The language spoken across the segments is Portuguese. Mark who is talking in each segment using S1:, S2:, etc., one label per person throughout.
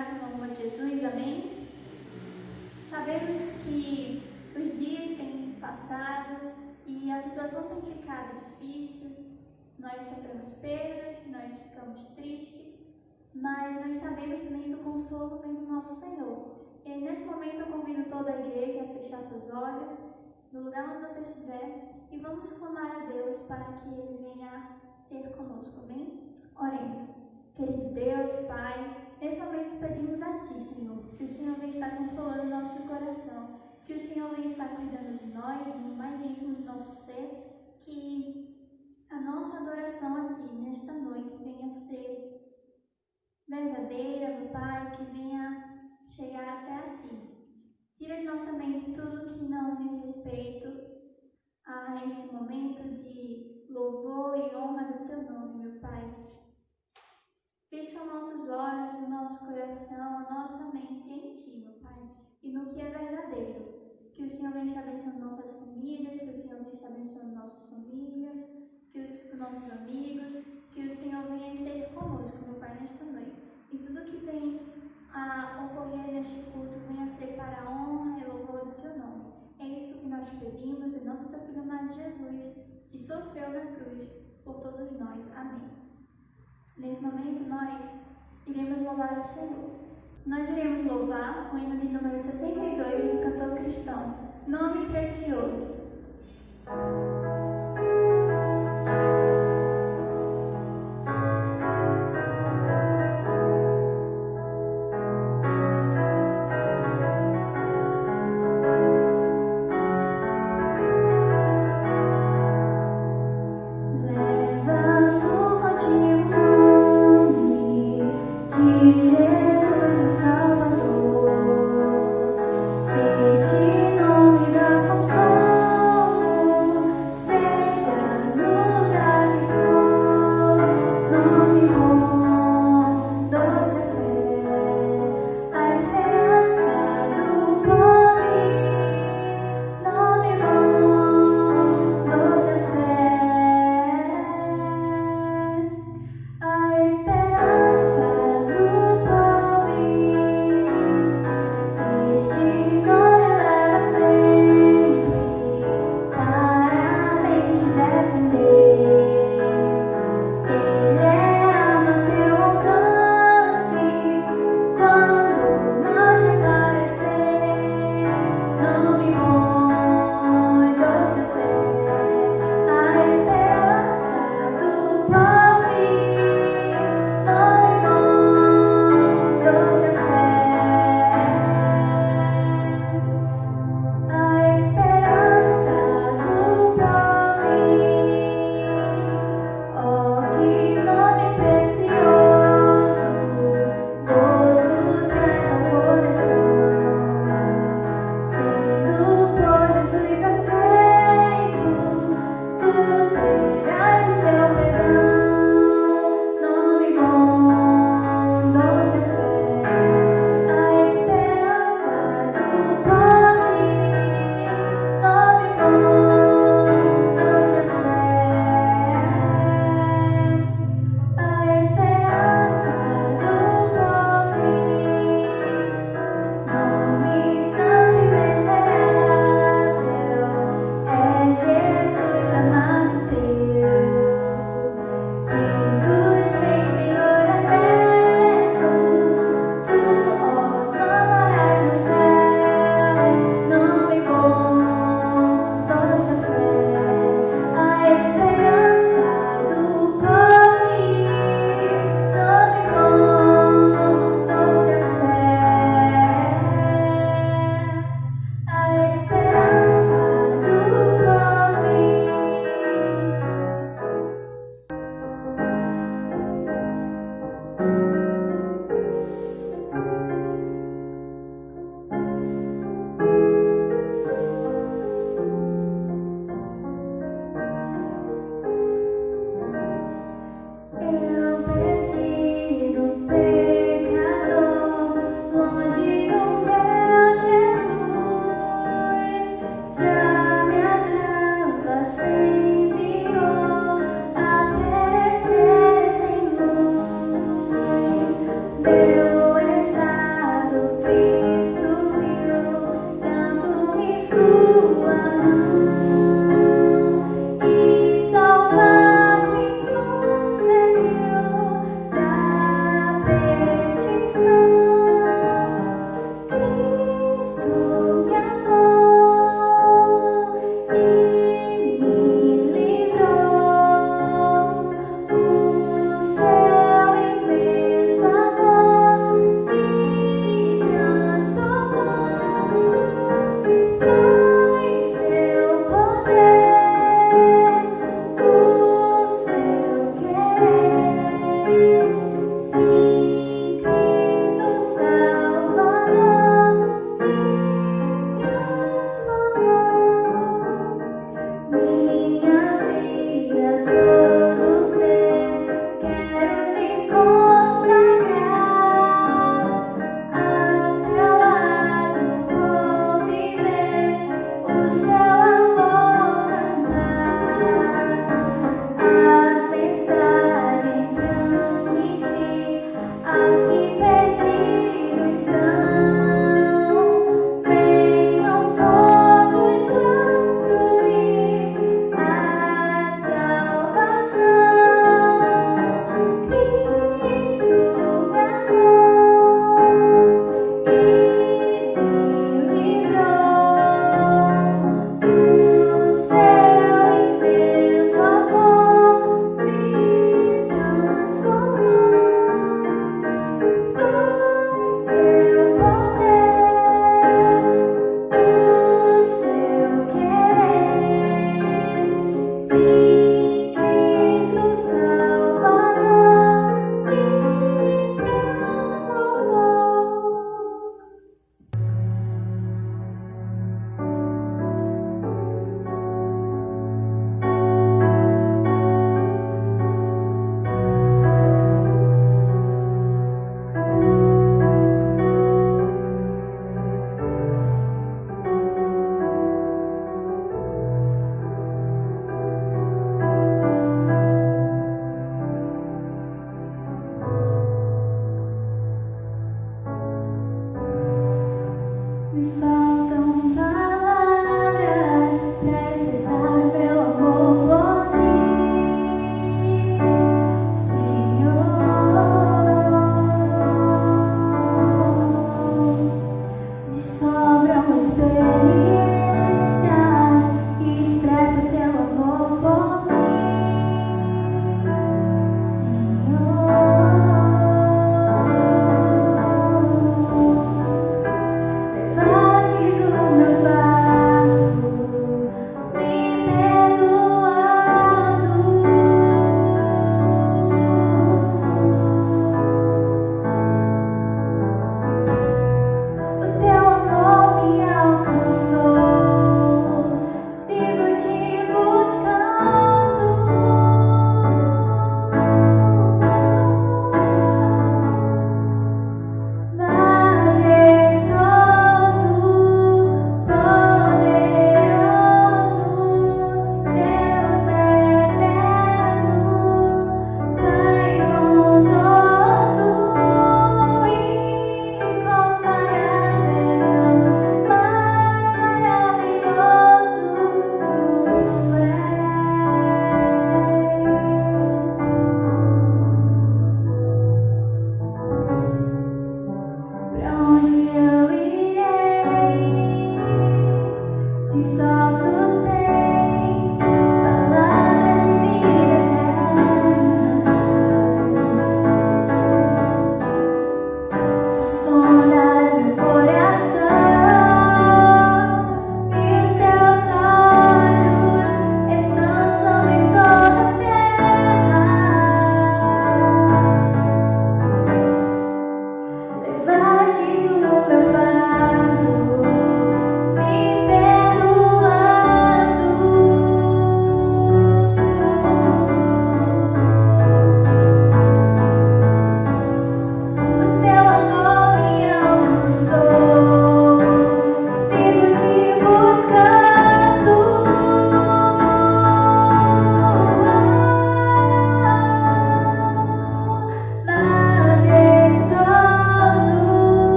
S1: graça no amor de Jesus, amém? Sabemos que os dias têm passado e a situação tem ficado difícil, nós sofremos perdas, nós ficamos tristes, mas nós sabemos também do consolo vem do nosso Senhor. E nesse momento eu convido toda a igreja a fechar seus olhos, no lugar onde você estiver, e vamos clamar a Deus para que Ele venha ser conosco, amém? Oremos. Querido Deus, Pai, nesse momento pedimos a Ti, Senhor, que o Senhor venha estar consolando o nosso coração, que o Senhor venha estar cuidando de nós, no mais íntimo do nosso ser, que a nossa adoração a Ti nesta noite venha ser verdadeira, meu Pai, que venha chegar até a Ti. Tira de nossa mente tudo que não diz respeito a esse momento de louvor e honra do Teu nome, meu Pai. Fixa nossos olhos, o nosso coração, a nossa mente em Ti, meu Pai, e no que é verdadeiro. Que o Senhor venha estar abençoando nossas famílias, que o Senhor venha estar abençoando nossas famílias, que os nossos amigos, que o Senhor venha ser conosco, meu Pai, nesta noite. E tudo que vem a ocorrer neste culto venha ser para a honra e louvor do Teu nome. É isso que nós te pedimos, em nome do Teu Filho amado Jesus, que sofreu na cruz por todos nós. Amém. Nesse momento, nós iremos louvar o Senhor. Nós iremos louvar o hino de número 62 do cantor cristão, Nome Precioso.
S2: A esperança do povo.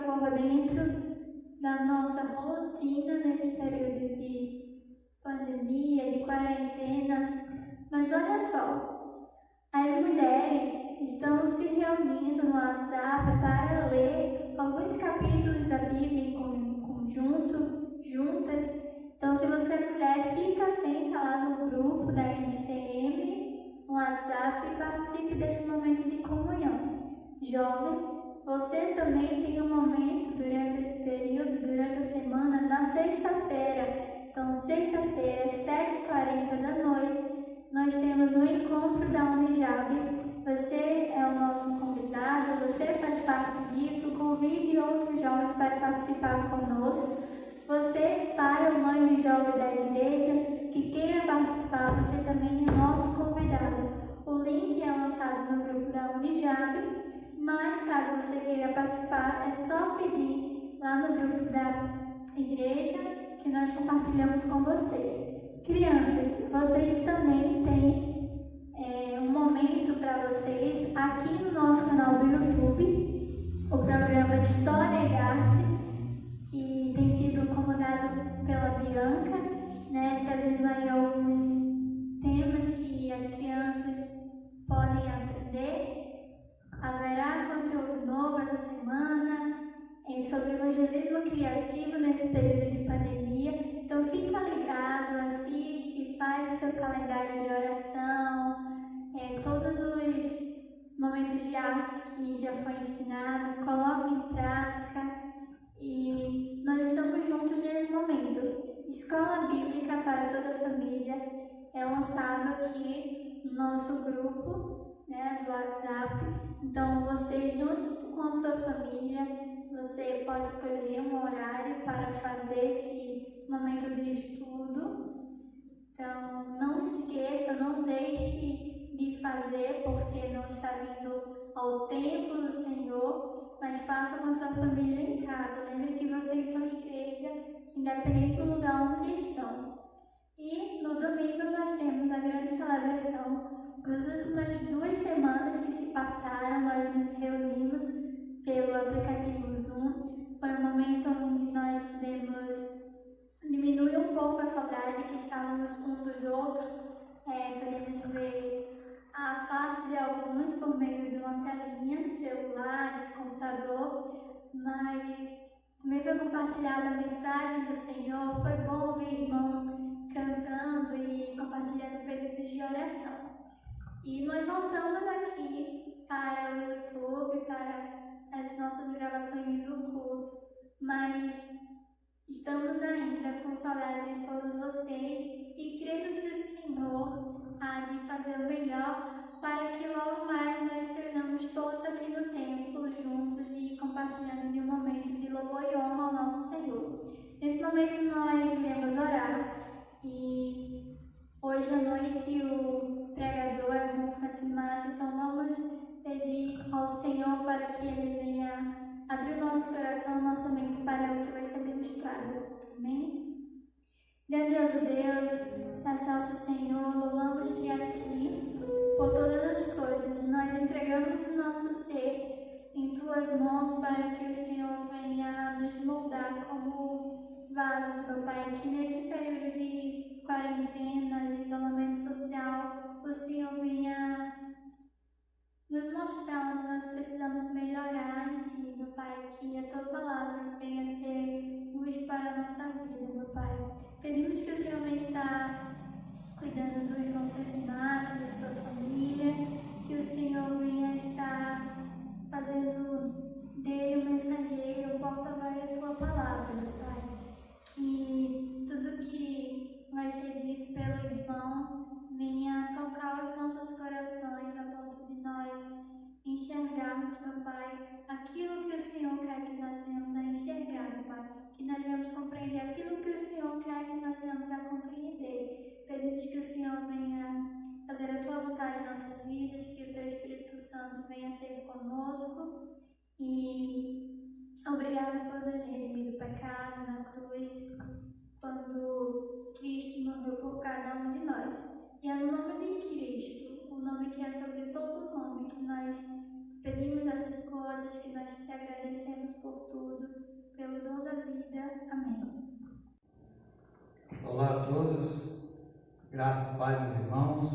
S1: por dentro da nossa rotina nesse período de pandemia, de quarentena. Mas olha só, as mulheres estão se reunindo no WhatsApp para ler alguns capítulos da Bíblia em conjunto, juntas. Então, se você é mulher, fica atenta lá no grupo da MCM, no WhatsApp, e participe desse momento de comunhão. Jovem, você também tem um momento durante esse período, durante a semana, na sexta-feira. Então, sexta-feira, às 7h40 da noite, nós temos um encontro da Unijab. Você é o nosso convidado, você faz parte disso, convide outros jovens para participar conosco. Você, para o mãe de jovem da igreja, que queira participar, você também é nosso convidado. O link é lançado no grupo da Unijab, mas caso você queira participar, é só pedir lá no grupo da igreja que nós compartilhamos com vocês. Crianças, vocês também têm um momento para vocês aqui no nosso canal do YouTube, o programa História e Arte, que tem sido comandado pela Bianca, né, trazendo aí alguns temas que as crianças podem aprender. Haverá conteúdo novo essa semana sobre evangelismo criativo nesse período de pandemia. Então fica ligado, assiste, faz o seu calendário de oração, todos os momentos de artes que já foi ensinado, coloque em prática. E nós estamos juntos nesse momento. Escola Bíblica para toda a família é lançado aqui no nosso grupo, né, do WhatsApp. Então você, junto com a sua família, você pode escolher um horário para fazer esse momento de estudo. Então não esqueça, não deixe de fazer porque não está vindo ao templo do Senhor, mas faça com a sua família em casa. Lembre que vocês são igreja, independente do lugar onde estão. E no domingo nós temos a grande celebração. Nas últimas 2 semanas que se passaram, nós nos reunimos pelo aplicativo Zoom. Foi um momento onde nós pudemos diminuir um pouco a saudade que estávamos uns dos outros. Podemos ver a face de alguns por meio de uma telinha de celular, de computador, mas também foi compartilhada a mensagem do Senhor. Foi bom ouvir irmãos cantando e compartilhando períodos de oração. E nós voltamos aqui para o YouTube, para as nossas gravações do culto, mas estamos ainda com saudade de todos vocês e crendo que o Senhor há de fazer o melhor para que logo mais nós estejamos todos aqui no templo juntos e compartilhando de um momento de louvor e honra ao nosso Senhor. Nesse momento nós iremos orar e hoje à noite o pregador é o Francisco Márcio, então vamos pedir ao Senhor para que Ele venha abrir o nosso coração, nossa mente para o que vai ser ministrado. Amém? Grandioso Deus, excelso Senhor, louvamos-te a Ti por todas as coisas. Nós entregamos o nosso ser em Tuas mãos para que o Senhor venha nos moldar como vasos, meu Pai, que nesse período de quarentena, de isolamento social, o Senhor venha nos mostrar onde nós precisamos melhorar em Ti, meu Pai, que a Tua palavra venha ser luz para a nossa vida, meu Pai. Pedimos que o Senhor venha estar cuidando do irmão Francisco, da sua família, que o Senhor venha estar fazendo dele um mensageiro, porta-voz da Tua palavra, meu Pai. Que tudo que vai ser dito pelo irmão venha tocar os nossos corações a ponto de nós enxergarmos, meu Pai, aquilo que o Senhor quer que nós venhamos a enxergar, meu Pai. Que nós venhamos compreender aquilo que o Senhor quer que nós venhamos a compreender. Pedimos que o Senhor venha fazer a Tua vontade em nossas vidas, que o Teu Espírito Santo venha ser conosco. E obrigada por nos redimir do pecado na cruz, quando Cristo morreu por cada um de nós. E é no nome de Cristo, o nome que é sobre todo nome, que nós Pedimos essas coisas que nós te agradecemos por tudo, pelo dom da vida. Amém.
S2: Olá a todos, graça e paz, meus irmãos,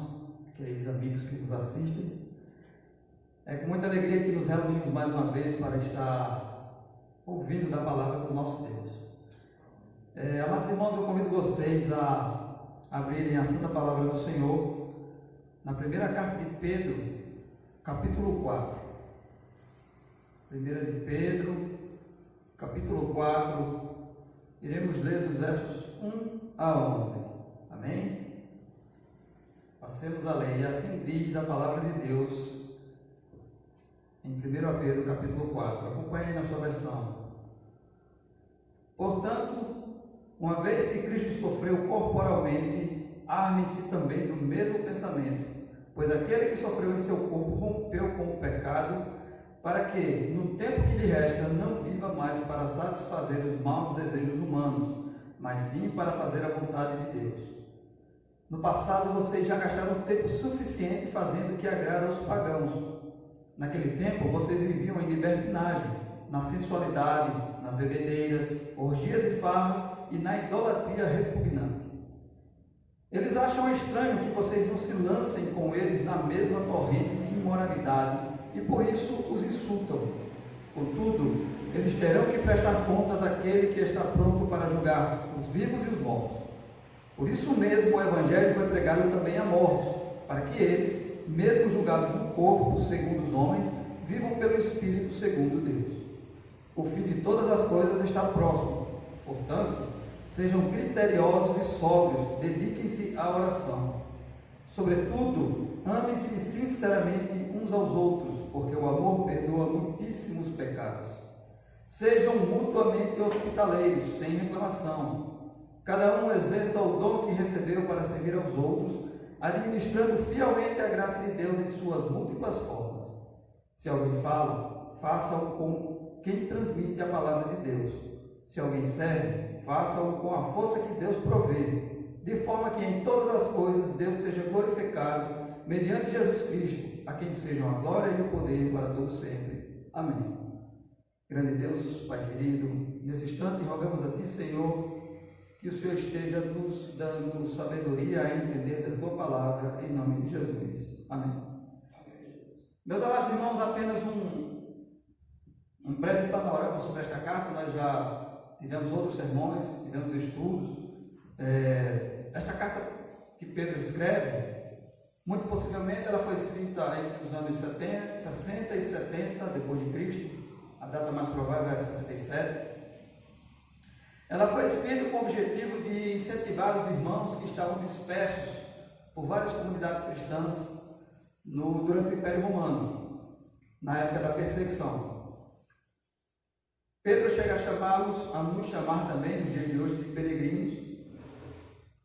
S2: queridos amigos que nos assistem. É com muita alegria que nos reunimos mais uma vez para estar ouvindo da palavra do nosso Deus. Amados irmãos, eu convido vocês a abrirem a Santa Palavra do Senhor na primeira carta de Pedro, capítulo 4. Primeira de Pedro, capítulo 4, iremos ler dos versos 1 a 11. Amém? Passemos a ler. E assim diz a palavra de Deus em 1 Pedro, capítulo 4. Acompanhe na sua versão. Portanto, uma vez que Cristo sofreu corporalmente, armem-se também do mesmo pensamento, pois aquele que sofreu em seu corpo rompeu com o pecado, para que, no tempo que lhe resta, não viva mais para satisfazer os maus desejos humanos, mas sim para fazer a vontade de Deus. No passado, vocês já gastaram tempo suficiente fazendo o que agrada aos pagãos. Naquele tempo, vocês viviam em libertinagem, na sensualidade, nas bebedeiras, orgias e farras e na idolatria repugnante. Eles acham estranho que vocês não se lancem com eles na mesma corrente de imoralidade e por isso os insultam. Contudo, eles terão que prestar contas àquele que está pronto para julgar os vivos e os mortos. Por isso mesmo o Evangelho foi pregado também a mortos, para que eles, mesmo julgados no corpo segundo os homens, vivam pelo Espírito segundo Deus. O fim de todas as coisas está próximo. Portanto, sejam criteriosos e sóbrios, dediquem-se à oração. Sobretudo, amem-se sinceramente uns aos outros, porque o amor perdoa muitíssimos pecados. Sejam mutuamente hospitaleiros, sem reclamação. Cada um exerça o dom que recebeu para servir aos outros, administrando fielmente a graça de Deus em suas múltiplas formas. Se alguém fala, faça-o com quem transmite a palavra de Deus. Se alguém serve, faça-o com a força que Deus provê, de forma que em todas as coisas Deus seja glorificado, mediante Jesus Cristo, a quem sejam a glória e o poder para todos sempre. Amém. Grande Deus, Pai querido, nesse instante rogamos a Ti, Senhor, que o Senhor esteja nos dando sabedoria a entender da Tua palavra, em nome de Jesus. Amém. Meus amados irmãos, apenas um breve panorama sobre esta carta. Nós já tivemos outros sermões, tivemos estudos. Esta carta que Pedro escreve, muito possivelmente ela foi escrita entre os anos 60 e 70 depois de Cristo. A data mais provável é 67. Ela foi escrita com o objetivo de incentivar os irmãos que estavam dispersos por várias comunidades cristãs durante o Império Romano, na época da perseguição. Pedro chega a nos chamar também, nos dias de hoje, de peregrinos.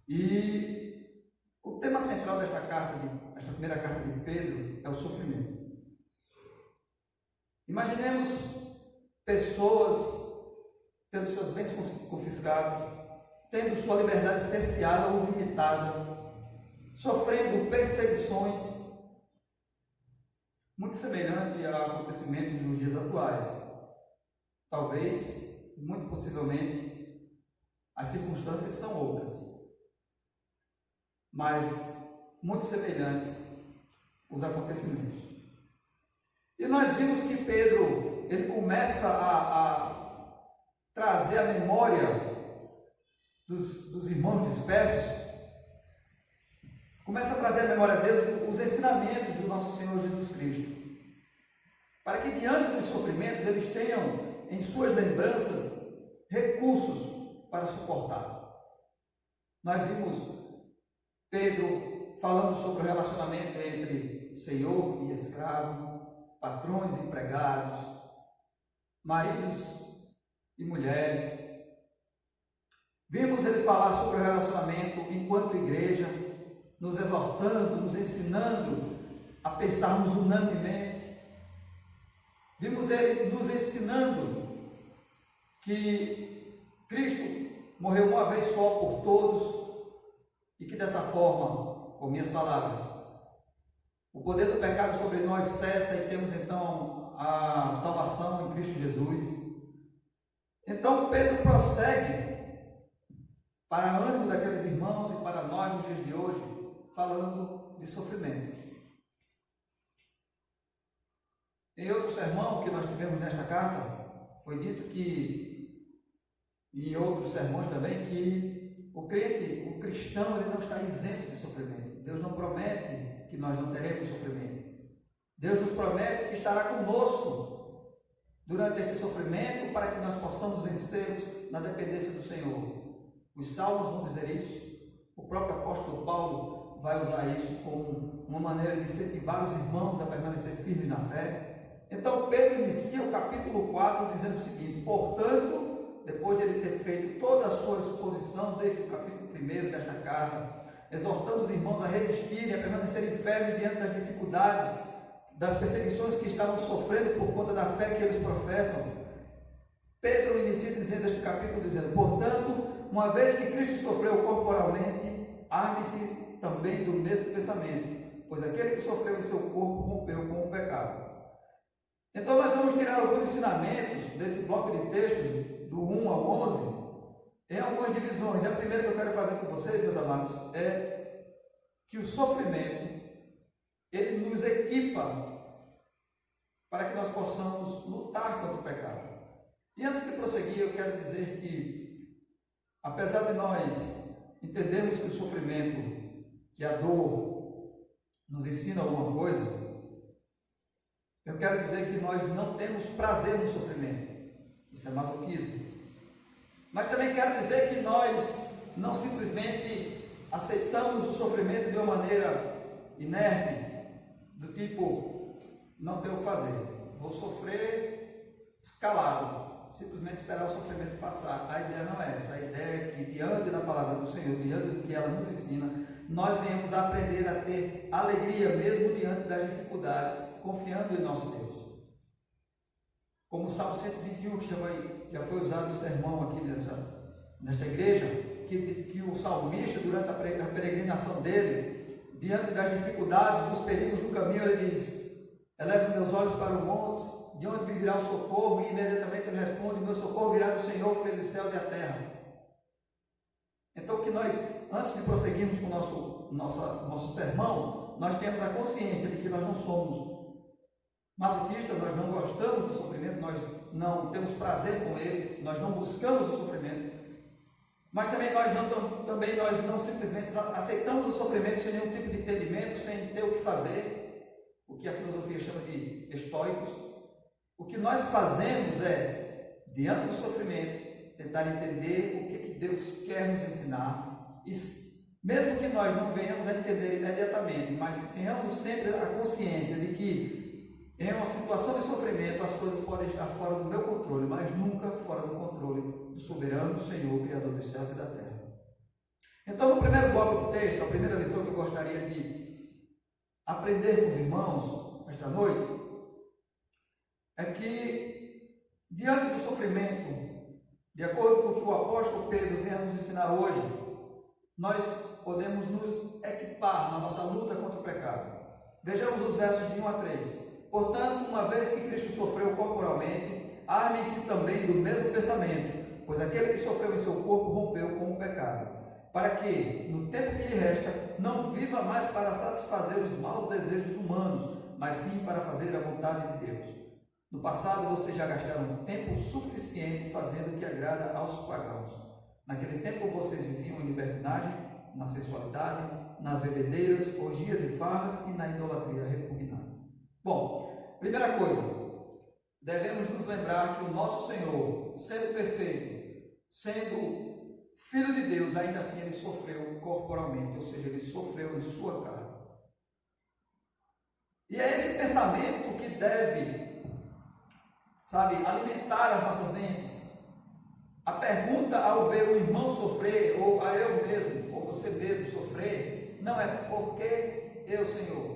S2: E o tema central desta primeira carta de Pedro é o sofrimento. Imaginemos pessoas tendo seus bens confiscados, tendo sua liberdade cerceada ou limitada, sofrendo perseguições, muito semelhante a acontecimentos nos dias atuais. Talvez, muito possivelmente, as circunstâncias são outras, mas muito semelhantes os acontecimentos. E nós vimos que Pedro, ele começa a trazer à memória dos irmãos dispersos, começa a trazer à memória deles os ensinamentos do nosso Senhor Jesus Cristo, para que diante dos sofrimentos eles tenham em suas lembranças recursos para suportar. Nós vimos Pedro falando sobre o relacionamento entre senhor e escravo, patrões e empregados, maridos e mulheres. Vimos ele falar sobre o relacionamento enquanto igreja, nos exortando, nos ensinando a pensarmos unanimemente. Vimos ele nos ensinando que Cristo morreu uma vez só por todos e que dessa forma, com minhas palavras, o poder do pecado sobre nós cessa e temos então a salvação em Cristo Jesus. Então Pedro prossegue para ânimo daqueles irmãos e para nós nos dias de hoje, falando de sofrimento. Em outro sermão que nós tivemos nesta carta, foi dito que, e em outros sermões também, que o crente, o cristão, ele não está isento de sofrimento. Deus não promete que nós não teremos sofrimento. Deus nos promete que estará conosco durante este sofrimento para que nós possamos vencê-los na dependência do Senhor. Os salmos vão dizer isso. O próprio apóstolo Paulo vai usar isso como uma maneira de incentivar os irmãos a permanecer firmes na fé. Então Pedro inicia o capítulo 4 dizendo o seguinte: portanto, depois de ele ter feito toda a sua exposição desde o capítulo 1 desta carta, exortando os irmãos a resistirem, a permanecerem firmes diante das dificuldades, das perseguições que estavam sofrendo por conta da fé que eles professam, Pedro inicia dizendo este capítulo, dizendo: portanto, uma vez que Cristo sofreu corporalmente, arme-se também do mesmo pensamento, pois aquele que sofreu em seu corpo rompeu com o pecado. Então nós vamos tirar alguns ensinamentos desse bloco de textos, do 1 ao 11, em algumas divisões. E a primeira que eu quero fazer com vocês, meus amados, é que o sofrimento, ele nos equipa para que nós possamos lutar contra o pecado. E antes de prosseguir, eu quero dizer que, apesar de nós entendermos que o sofrimento, que a dor nos ensina alguma coisa, eu quero dizer que nós não temos prazer no sofrimento. Isso é masoquismo. Mas também quero dizer que nós não simplesmente aceitamos o sofrimento de uma maneira inerte, do tipo, não tenho o que fazer, vou sofrer calado, simplesmente esperar o sofrimento passar. A ideia não é essa. A ideia é que, diante da palavra do Senhor, diante do que ela nos ensina, nós venhamos a aprender a ter alegria mesmo diante das dificuldades, confiando em nosso Deus. Como o Salmo 121, que já foi usado no sermão aqui nesta igreja, que o salmista, durante a peregrinação dele, diante das dificuldades, dos perigos do caminho, ele diz: elevo meus olhos para o monte, de onde me virá o socorro? E imediatamente ele responde: meu socorro virá do Senhor que fez os céus e a terra. Então, que nós, antes de prosseguirmos com o nosso sermão, nós temos a consciência de que nós não somos masoquistas, nós não gostamos do sofrimento, nós não temos prazer com ele, nós não buscamos o sofrimento, mas também nós não simplesmente aceitamos o sofrimento sem nenhum tipo de entendimento, sem ter o que fazer, o que a filosofia chama de estoicos. O que nós fazemos é, diante do sofrimento, tentar entender o que Deus quer nos ensinar, e mesmo que nós não venhamos a entender imediatamente, mas que tenhamos sempre a consciência de que em uma situação de sofrimento as coisas podem estar fora do meu controle, mas nunca fora do controle do soberano Senhor, Criador dos céus e da terra. Então, no primeiro bloco do texto, a primeira lição que eu gostaria de aprender com os irmãos esta noite é que, diante do sofrimento, de acordo com o que o apóstolo Pedro vem a nos ensinar hoje, nós podemos nos equipar na nossa luta contra o pecado. Vejamos os versos de 1 a 3. Portanto, uma vez que Cristo sofreu corporalmente, armem-se também do mesmo pensamento, pois aquele que sofreu em seu corpo rompeu com o pecado, para que, no tempo que lhe resta, não viva mais para satisfazer os maus desejos humanos, mas sim para fazer a vontade de Deus. No passado, vocês já gastaram tempo suficiente fazendo o que agrada aos pagãos. Naquele tempo, vocês viviam em libertinagem, na sensualidade, nas bebedeiras, orgias e farras e na idolatria repugnante. Bom, primeira coisa, devemos nos lembrar que o nosso Senhor, sendo perfeito, sendo Filho de Deus, ainda assim ele sofreu corporalmente, ou seja, ele sofreu em sua carne. E é esse pensamento que deve, alimentar as nossas mentes. A pergunta ao ver o irmão sofrer, ou a eu mesmo, ou você mesmo sofrer, não é por que eu, Senhor?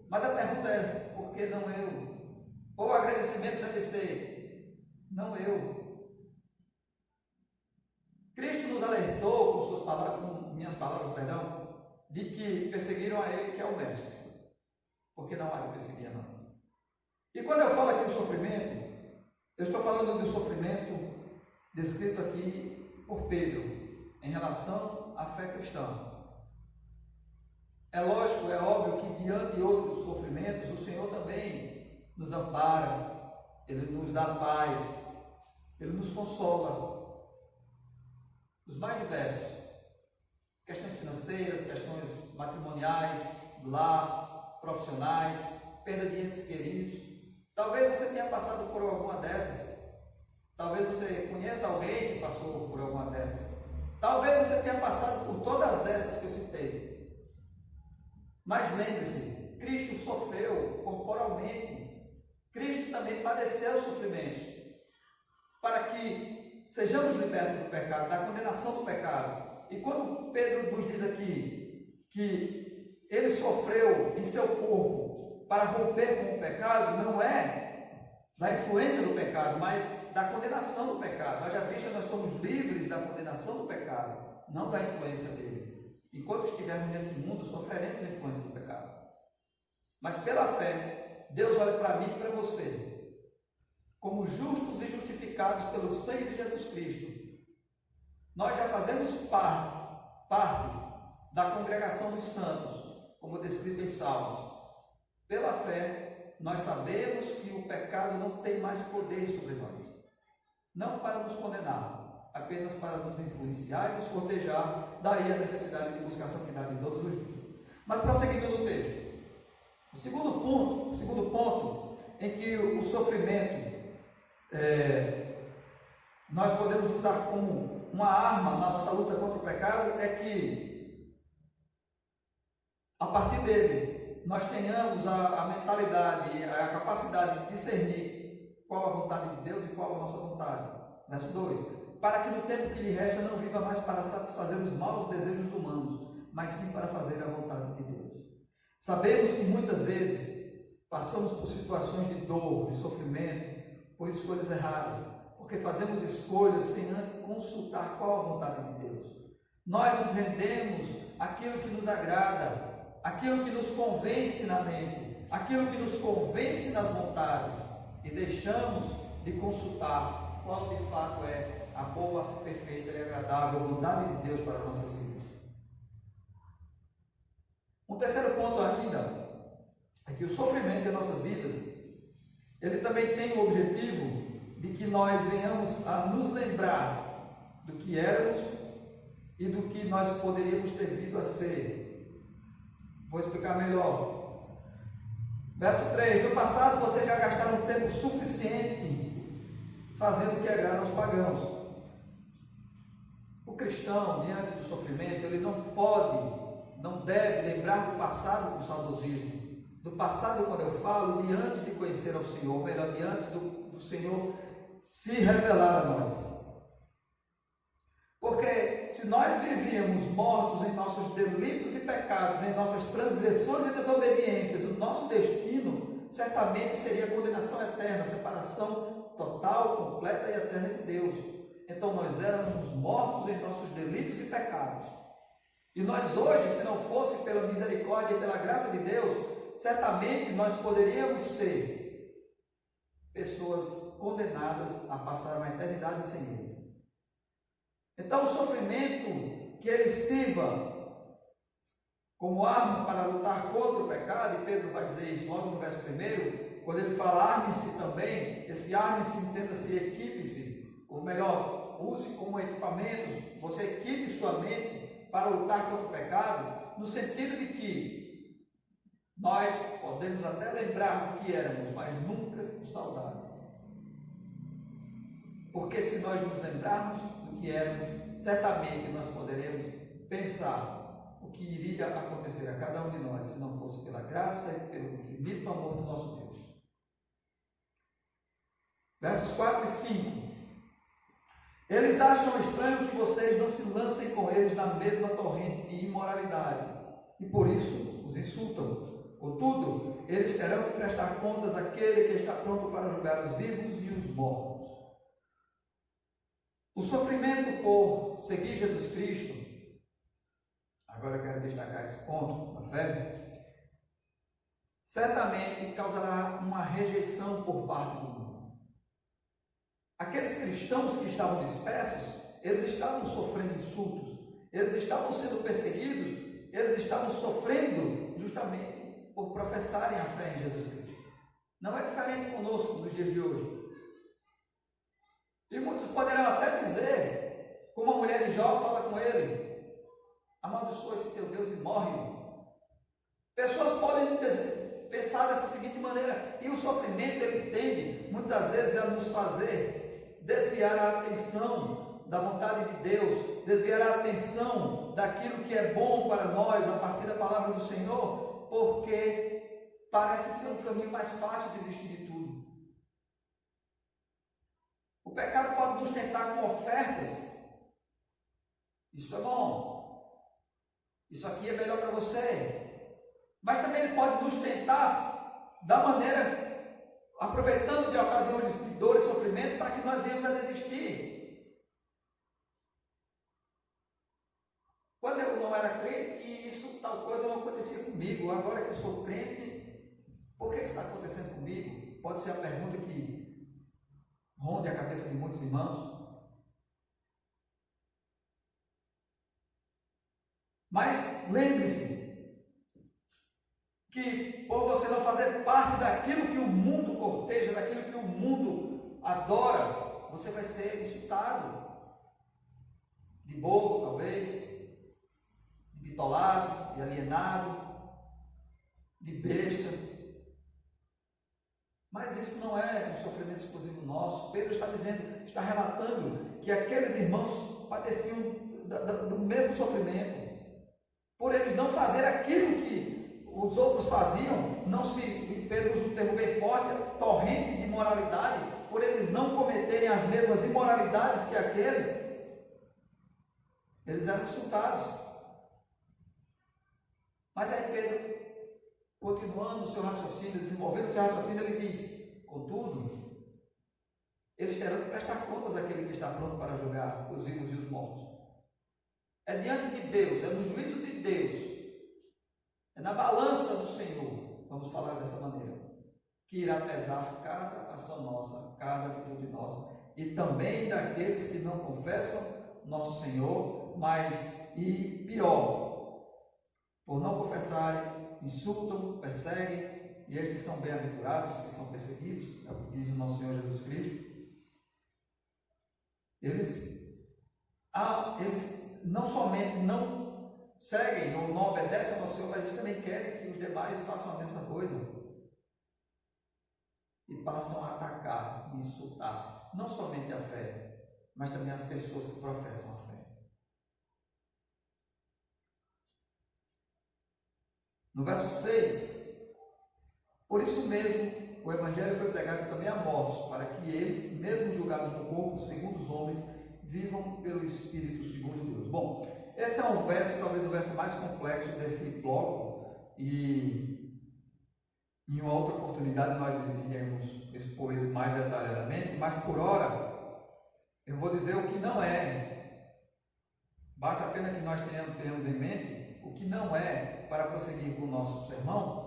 S2: Mas a pergunta é, por que não eu? Ou o agradecimento deve ser, não eu. Cristo nos alertou com suas palavras, com minhas palavras, de que perseguiram a ele, que é o Mestre. porque não há de perseguir a nós. E quando eu falo aqui do sofrimento, eu estou falando do sofrimento descrito aqui por Pedro, em relação à fé cristã. É lógico, é óbvio que diante de outros sofrimentos, o Senhor também nos ampara, Ele nos dá paz, Ele nos consola. Os mais diversos. Questões financeiras, questões matrimoniais, do lar, profissionais, perda de entes queridos. Talvez você tenha passado por alguma dessas. Talvez você conheça alguém que passou por alguma dessas. Talvez você tenha passado por todas essas que eu citei. Mas lembre-se, Cristo sofreu corporalmente. Cristo também padeceu sofrimentos. Para que sejamos libertos do pecado, da condenação do pecado. E quando Pedro nos diz aqui que ele sofreu em seu corpo para romper com o pecado, não é da influência do pecado, mas da condenação do pecado. Nós já vimos que nós somos livres da condenação do pecado, não da influência dele. Enquanto estivermos nesse mundo, sofreremos a influência do pecado. Mas pela fé, Deus olha para mim e para você, como justos e justificados pelo sangue de Jesus Cristo. Nós já fazemos parte da congregação dos santos, como descrito em Salmos. Pela fé, nós sabemos que o pecado não tem mais poder sobre nós. Não para nos condenar, apenas para nos influenciar e nos proteger. Daí a necessidade de buscar santidade em todos os dias. Mas prosseguindo no texto. O segundo ponto em que o sofrimento nós podemos usar como uma arma na nossa luta contra o pecado é que, a partir dele, nós tenhamos a mentalidade, a capacidade de discernir qual a vontade de Deus e qual a nossa vontade. Verso 2: para que no tempo que lhe resta não viva mais para satisfazer os maus desejos humanos, mas sim para fazer a vontade de Deus. Sabemos que muitas vezes passamos por situações de dor, de sofrimento, por escolhas erradas, porque fazemos escolhas sem antes consultar qual a vontade de Deus. Nós nos rendemos àquilo que nos agrada, àquilo que nos convence na mente, àquilo que nos convence nas vontades, e deixamos de consultar qual de fato é a boa, perfeita e agradável vontade de Deus para as nossas vidas. Um terceiro ponto ainda é que o sofrimento em nossas vidas, ele também tem o objetivo de que nós venhamos a nos lembrar do que éramos e do que nós poderíamos ter vindo a ser. Vou explicar melhor. Verso 3: no passado vocês já gastaram tempo suficiente fazendo o que agrada aos pagãos. O cristão, diante do sofrimento, ele não deve lembrar do passado com saudosismo. Do passado, quando eu falo, de antes de conhecer ao Senhor, ou melhor, de antes do Senhor se revelar a nós. Porque se nós vivíamos mortos em nossos delitos e pecados, em nossas transgressões e desobediências, o nosso destino certamente seria condenação eterna, separação total, completa e eterna de Deus. Então nós éramos mortos em nossos delitos e pecados. E nós hoje, se não fosse pela misericórdia e pela graça de Deus, certamente nós poderíamos ser pessoas condenadas a passar uma eternidade sem Ele. Então o sofrimento que ele sirva como arma para lutar contra o pecado, e Pedro vai dizer isso logo no verso 1, quando ele fala arme-se também, esse arme-se entenda-se equipe-se, ou melhor, use como equipamento, você equipe sua mente para lutar contra o pecado, no sentido de que nós podemos até lembrar do que éramos, mas nunca com saudades. Porque se nós nos lembrarmos do que éramos, certamente nós poderemos pensar o que iria acontecer a cada um de nós, se não fosse pela graça e pelo infinito amor do nosso Deus. Versos 4 e 5. Eles acham estranho que vocês não se lancem com eles na mesma torrente de imoralidade, e por isso os insultam. Contudo, eles terão que prestar contas àquele que está pronto para julgar os vivos e os mortos. O sofrimento por seguir Jesus Cristo, agora eu quero destacar esse ponto da fé, certamente causará uma rejeição por parte do mundo. Aqueles cristãos que estavam dispersos, eles estavam sofrendo insultos, eles estavam sendo perseguidos, eles estavam sofrendo justamente por professarem a fé em Jesus Cristo. Não é diferente conosco nos dias de hoje. E muitos poderão até dizer, como a mulher de Jó fala com ele: amaldiçoa esse teu Deus e morre. Pessoas podem pensar dessa seguinte maneira, e o sofrimento ele tende muitas vezes a nos fazer desviar a atenção da vontade de Deus, desviar a atenção daquilo que é bom para nós a partir da palavra do Senhor, porque parece ser um caminho mais fácil de desistir de tudo. O pecado pode nos tentar com ofertas. Isso é bom. Isso aqui é melhor para você. Mas também ele pode nos tentar da maneira, aproveitando de ocasiões de dor e sofrimento, para que nós venhamos a desistir. Quando eu não era crente, e isso, tal coisa não acontecia comigo. Agora que eu sou crente, por que isso está acontecendo comigo? Pode ser a pergunta que ronde a cabeça de muitos irmãos. Mas lembre-se que por você não fazer parte daquilo que o mundo corteja, daquilo que o mundo adora, você vai ser insultado, de bobo talvez, de bitolado, de alienado, de besta. Mas isso não é um sofrimento exclusivo nosso. Pedro está dizendo, está relatando que aqueles irmãos padeciam do mesmo sofrimento, por eles não fazer aquilo que os outros faziam, Pedro usa um termo bem forte, torrente de imoralidade, por eles não cometerem as mesmas imoralidades que aqueles, eles eram insultados. Mas aí Pedro, continuando o seu raciocínio, desenvolvendo o seu raciocínio, ele diz: contudo, eles terão que prestar contas àquele que está pronto para julgar os vivos e os mortos. É diante de Deus, é no juízo de Deus, é na balança do Senhor, vamos falar dessa maneira, que irá pesar cada ação nossa, cada atitude nossa, e também daqueles que não confessam nosso Senhor, mas, e pior, por não confessarem, insultam, perseguem, e estes são bem-aventurados, que são perseguidos, é o que diz o nosso Senhor Jesus Cristo. Eles não somente não seguem ou não obedecem ao nosso Senhor, mas eles também querem que os demais façam a mesma coisa. E passam a atacar e insultar, não somente a fé, mas também as pessoas que professam a fé. No verso 6, por isso mesmo o Evangelho foi pregado também a mortos, para que eles, mesmo julgados no corpo, segundo os homens, vivam pelo Espírito segundo Deus. Bom, esse é um verso, talvez o verso mais complexo desse bloco, e em uma outra oportunidade nós iremos expor ele mais detalhadamente, mas por hora eu vou dizer o que não é. Basta apenas que nós tenhamos em mente o que não é para prosseguir com o nosso sermão,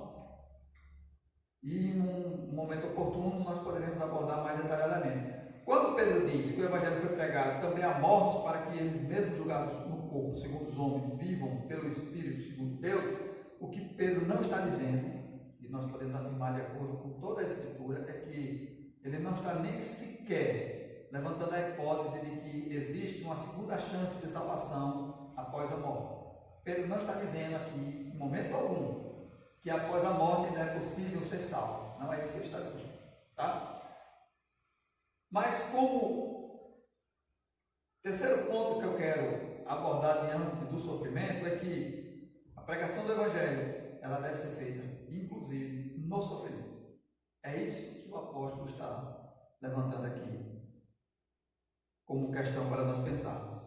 S2: e num momento oportuno nós poderemos abordar mais detalhadamente. Quando Pedro diz que o Evangelho foi pregado também a mortos, para que eles, mesmo julgados no corpo, segundo os homens, vivam pelo Espírito, segundo Deus, o que Pedro não está dizendo, e nós podemos afirmar de acordo com toda a Escritura, é que ele não está nem sequer levantando a hipótese de que existe uma segunda chance de salvação após a morte. Pedro não está dizendo aqui, em momento algum, que após a morte ainda é possível ser salvo. Não é isso que ele está dizendo, tá? Mas como terceiro ponto que eu quero abordar diante do sofrimento é que a pregação do Evangelho, ela deve ser feita, inclusive, no sofrimento. É isso que o apóstolo está levantando aqui como questão para nós pensarmos.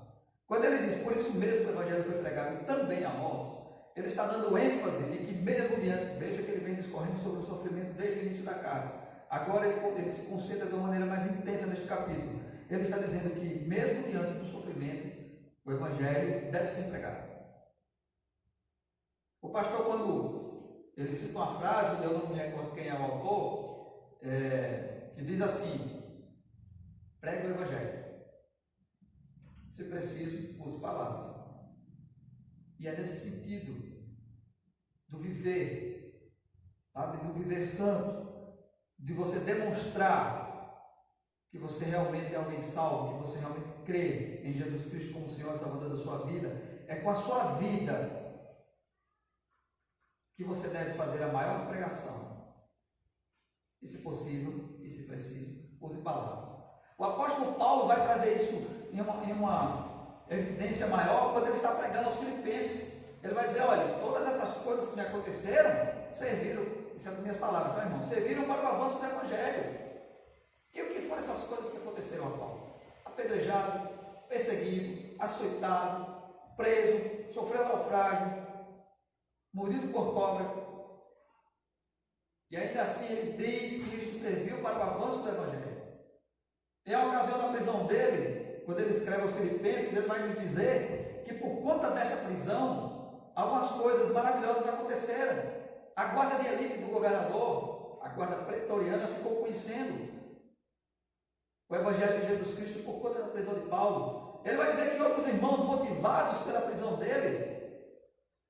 S2: Quando ele diz, por isso mesmo o Evangelho foi pregado também a mortos, ele está dando ênfase de que mesmo diante, veja que ele vem discorrendo sobre o sofrimento desde o início da carta. Agora ele se concentra de uma maneira mais intensa neste capítulo. Ele está dizendo que mesmo diante do sofrimento, o Evangelho deve ser pregado. O pastor, quando ele cita uma frase, eu não me recordo quem é o autor, que diz assim: pregue o Evangelho. Se preciso, use palavras. E é nesse sentido do viver, sabe? Do viver santo, de você demonstrar que você realmente é alguém salvo, que você realmente crê em Jesus Cristo como Senhor e Salvador da sua vida. É com a sua vida que você deve fazer a maior pregação. E se possível, e se preciso, use palavras. O apóstolo Paulo vai trazer isso em uma evidência maior quando ele está pregando aos Filipenses. Ele vai dizer: olha, todas essas coisas que me aconteceram serviram, isso é com minhas palavras, tá, irmão? Serviram para o avanço do Evangelho. E o que foram essas coisas que aconteceram a Paulo? Apedrejado, perseguido, açoitado, preso, sofreu naufrágio, mordido por cobra. E ainda assim ele diz que isso serviu para o avanço do Evangelho. Em a ocasião da prisão dele, quando ele escreve aos Filipenses, ele vai nos dizer que por conta desta prisão, algumas coisas maravilhosas aconteceram. A guarda de elite do governador, a guarda pretoriana, ficou conhecendo o Evangelho de Jesus Cristo por conta da prisão de Paulo. Ele vai dizer que outros irmãos, motivados pela prisão dele,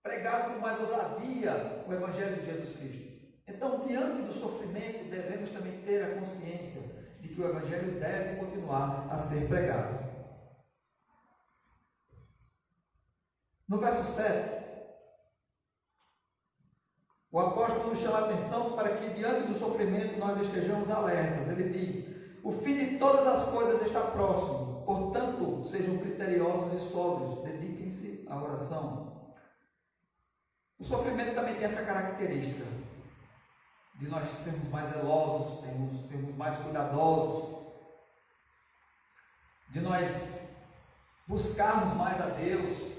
S2: pregaram com mais ousadia o Evangelho de Jesus Cristo. Então, diante do sofrimento, devemos também ter a consciência de que o Evangelho deve continuar a ser pregado. No verso 7, o apóstolo nos chama a atenção para que, diante do sofrimento, nós estejamos alertas. Ele diz: o fim de todas as coisas está próximo, portanto, sejam criteriosos e sóbrios, dediquem-se à oração. O sofrimento também tem essa característica de nós sermos mais zelosos, sermos mais cuidadosos, de nós buscarmos mais a Deus.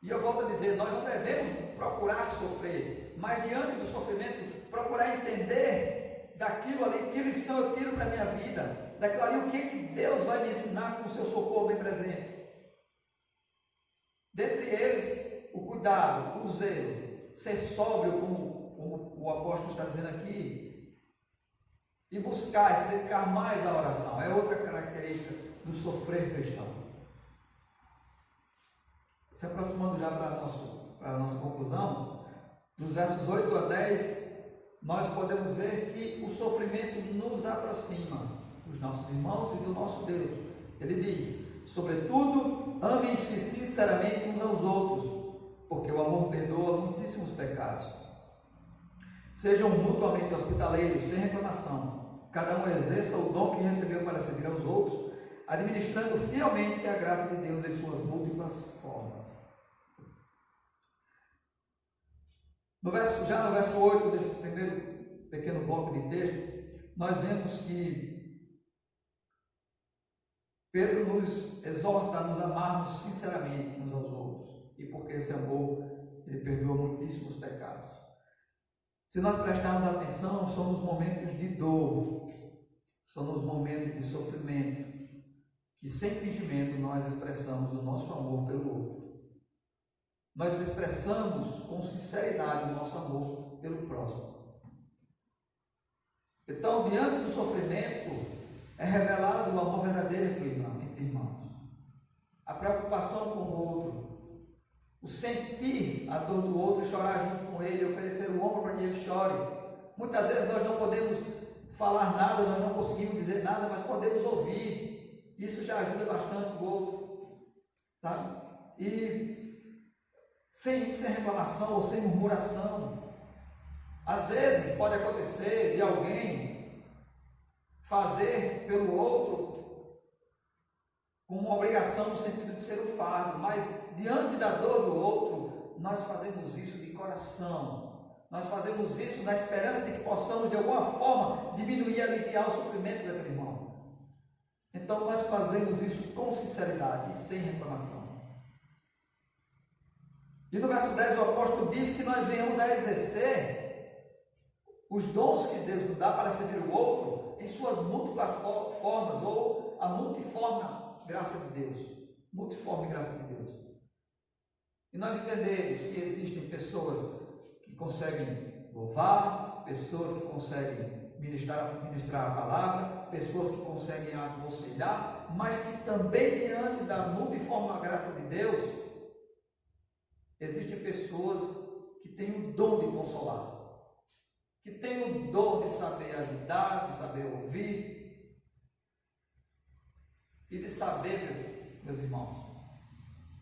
S2: E eu volto a dizer, nós não devemos procurar sofrer, mas diante do sofrimento, procurar entender daquilo ali, que lição eu tiro para a minha vida, daquilo ali, o que Deus vai me ensinar com o seu socorro bem presente. Dentre eles, o cuidado, o zelo, ser sóbrio, como o apóstolo está dizendo aqui, e buscar, se dedicar mais à oração, é outra característica do sofrer cristão. Se aproximando já para a nossa conclusão, nos versos 8 a 10, nós podemos ver que o sofrimento nos aproxima dos nossos irmãos e do nosso Deus. Ele diz: sobretudo, amem-se sinceramente uns aos outros, porque o amor perdoa muitíssimos pecados. Sejam mutuamente hospitaleiros, sem reclamação. Cada um exerça o dom que recebeu para servir aos outros, administrando fielmente a graça de Deus em suas múltiplas formas. Já no verso 8 desse primeiro pequeno bloco de texto, nós vemos que Pedro nos exorta a nos amarmos sinceramente uns aos outros, e porque esse amor, ele perdoa muitíssimos pecados. Se nós prestarmos atenção, são os momentos de dor, são os momentos de sofrimento, que sem fingimento nós expressamos o nosso amor pelo outro. Nós expressamos com sinceridade o nosso amor pelo próximo. Então, diante do sofrimento, é revelado o amor verdadeiro entre irmãos. A preocupação com o outro, o sentir a dor do outro e chorar junto com ele, oferecer o ombro para que ele chore. Muitas vezes nós não podemos falar nada, nós não conseguimos dizer nada, mas podemos ouvir. Isso já ajuda bastante o outro, sabe? E sem reclamação ou sem murmuração. Às vezes pode acontecer de alguém fazer pelo outro com uma obrigação no sentido de ser um fardo, mas diante da dor do outro, nós fazemos isso de coração. Nós fazemos isso na esperança de que possamos de alguma forma diminuir e aliviar o sofrimento daquele irmão. Então nós fazemos isso com sinceridade e sem reclamação. E no verso 10 o apóstolo diz que nós venhamos a exercer os dons que Deus nos dá para servir o outro em suas múltiplas formas, ou a multiforme graça de Deus. Multiforme graça de Deus. E nós entendemos que existem pessoas que conseguem louvar, pessoas que conseguem ministrar a palavra, pessoas que conseguem aconselhar, mas que também diante da multiforme graça de Deus, existem pessoas que têm o dom de consolar, que têm o dom de saber ajudar, de saber ouvir e de saber, meus irmãos,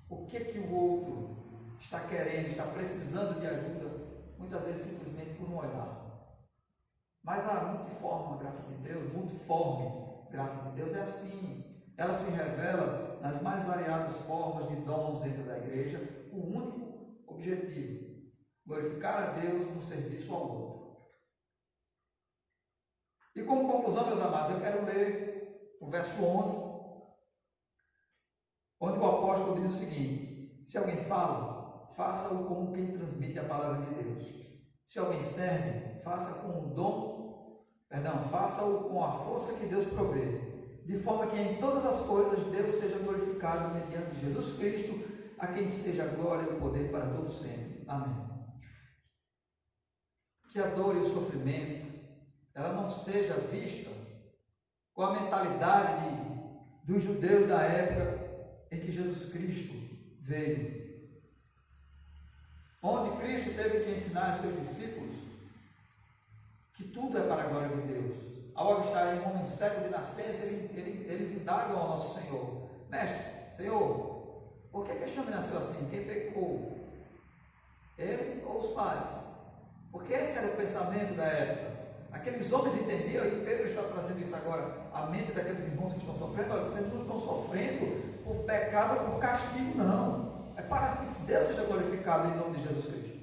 S2: o que o outro está querendo, está precisando de ajuda, muitas vezes simplesmente por um olhar. Mas a multiforme graça de Deus é assim. Ela se revela nas mais variadas formas de dons dentro da igreja, com o único objetivo: glorificar a Deus no serviço ao outro. E como conclusão, meus amados, eu quero ler o verso 11, onde o apóstolo diz o seguinte: se alguém fala, faça-o como quem transmite a palavra de Deus. Se alguém serve, faça-o com a força que Deus provê, de forma que em todas as coisas Deus seja glorificado mediante Jesus Cristo, a quem seja a glória e o poder para todos sempre. Amém. Que a dor e o sofrimento, ela não seja vista com a mentalidade dos judeus da época em que Jesus Cristo veio, onde Cristo teve que ensinar a seus discípulos que tudo é para a glória de Deus. Ao avistarem um homem cego de nascença, eles indagam ao nosso Senhor: Mestre, Senhor, por que este homem nasceu assim? Quem pecou? Ele ou os pais? Porque esse era o pensamento da época. Aqueles homens entendiam, e Pedro está trazendo isso agora à mente daqueles irmãos que estão sofrendo: olha, vocês não estão sofrendo por pecado ou por castigo, não. É para que Deus seja glorificado em nome de Jesus Cristo.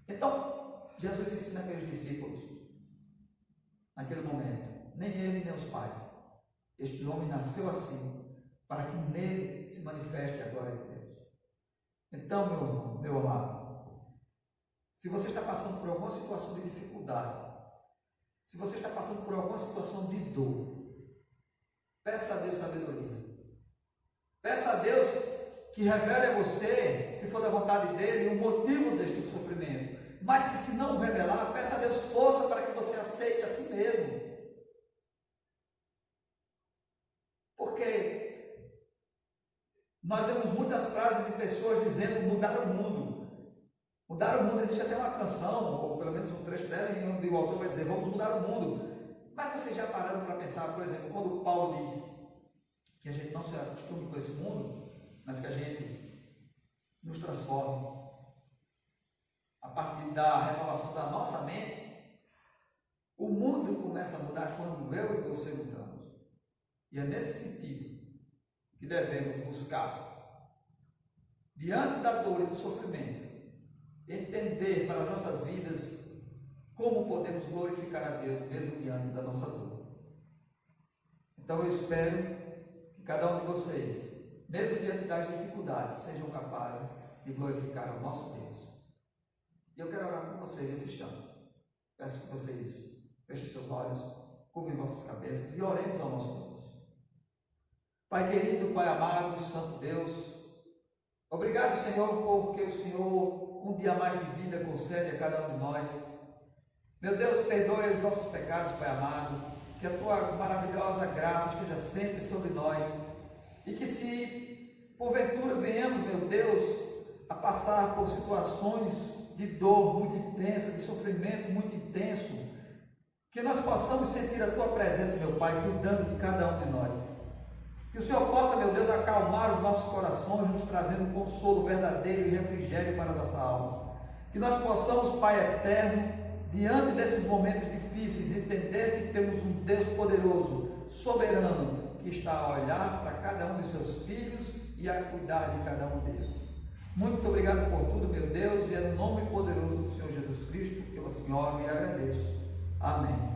S2: Então, Jesus ensina aqueles discípulos, naquele momento: nem ele nem os pais. Este homem nasceu assim, para que nele se manifeste a glória de Deus. Então, meu amado, se você está passando por alguma situação de dificuldade, se você está passando por alguma situação de dor, peça a Deus sabedoria. Peça a Deus que revele a você, se for da vontade dele, o motivo deste sofrimento. Mas que, se não revelar, peça a Deus força para que você aceite a si mesmo. Porque nós vemos muitas frases de pessoas dizendo mudar o mundo. Mudar o mundo, existe até uma canção, ou pelo menos um trecho dela, em onde o autor vai dizer: vamos mudar o mundo. Mas vocês já pararam para pensar, por exemplo, quando Paulo diz que a gente não se acostume com esse mundo, mas que a gente nos transforme a partir da renovação da nossa mente. O mundo começa a mudar quando eu e você mudamos. E é nesse sentido que devemos buscar, diante da dor e do sofrimento, entender para as nossas vidas como podemos glorificar a Deus mesmo diante da nossa dor. Então eu espero que cada um de vocês, mesmo diante das dificuldades, sejam capazes de glorificar o nosso Deus. E eu quero orar com vocês nesse instante. Peço que vocês fechem seus olhos, curvem vossas cabeças e oremos ao nosso Deus. Pai querido, Pai amado, Santo Deus, obrigado, Senhor, porque o Senhor um dia mais de vida concede a cada um de nós. Meu Deus, perdoe os nossos pecados, Pai amado, que a Tua maravilhosa graça esteja sempre sobre nós, e que, se porventura venhamos, meu Deus, a passar por situações de dor muito intensa, de sofrimento muito intenso, que nós possamos sentir a Tua presença, meu Pai, cuidando de cada um de nós. Que o Senhor possa, meu Deus, acalmar os nossos corações, nos trazendo consolo verdadeiro e refrigério para a nossa alma. Que nós possamos, Pai eterno, diante desses momentos difíceis, entender que temos um Deus poderoso, soberano, que está a olhar para cada um de seus filhos e a cuidar de cada um deles. Muito obrigado por tudo, meu Deus, e é no nome poderoso do Senhor Jesus Cristo que eu, Senhor, me agradeço. Amém.